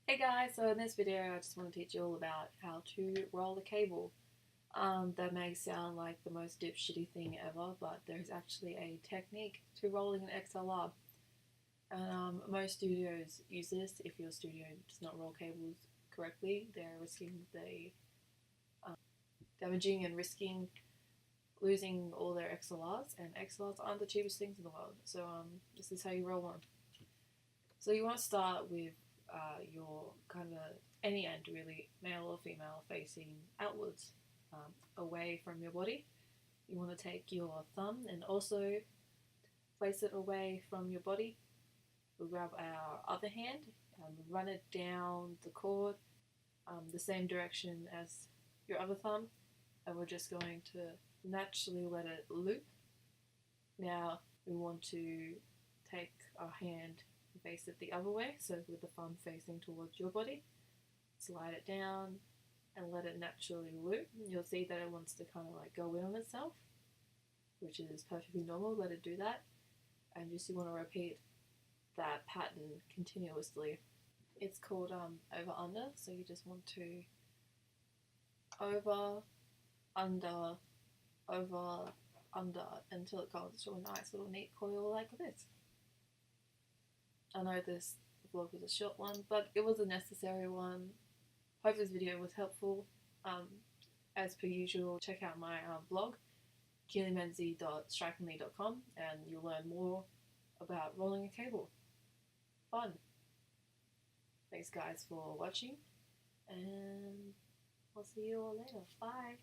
Hey guys, so in this video I just want to teach you all about how to roll a cable. That may sound like the most dipshitty thing ever, but there's actually a technique to rolling an XLR. And most studios use this. If your studio does not roll cables correctly, they're risking damaging and risking losing all their XLRs, and XLRs aren't the cheapest things in the world. So this is how you roll one. So you want to start with your kind of any end really, male or female, facing outwards, away from your body. You want to take your thumb and also place it away from your body. We'll grab our other hand and run it down the cord, the same direction as your other thumb, and we're just going to naturally let it loop. Now we want to take our hand and face it the other way, so with the thumb facing towards your body, slide it down and let it naturally loop. You'll see that it wants to kind of like go in on itself, which is perfectly normal. Let it do that, and just you want to repeat that pattern continuously. It's called over under, so you just want to over under over under until it comes to a nice little neat coil like this. I know this vlog was a short one, but it was a necessary one. Hope this video was helpful. As per usual, check out my blog, keelymenzie.strikingly.com, and you'll learn more about rolling a cable. Fun. Thanks guys for watching, and I'll see you all later. Bye.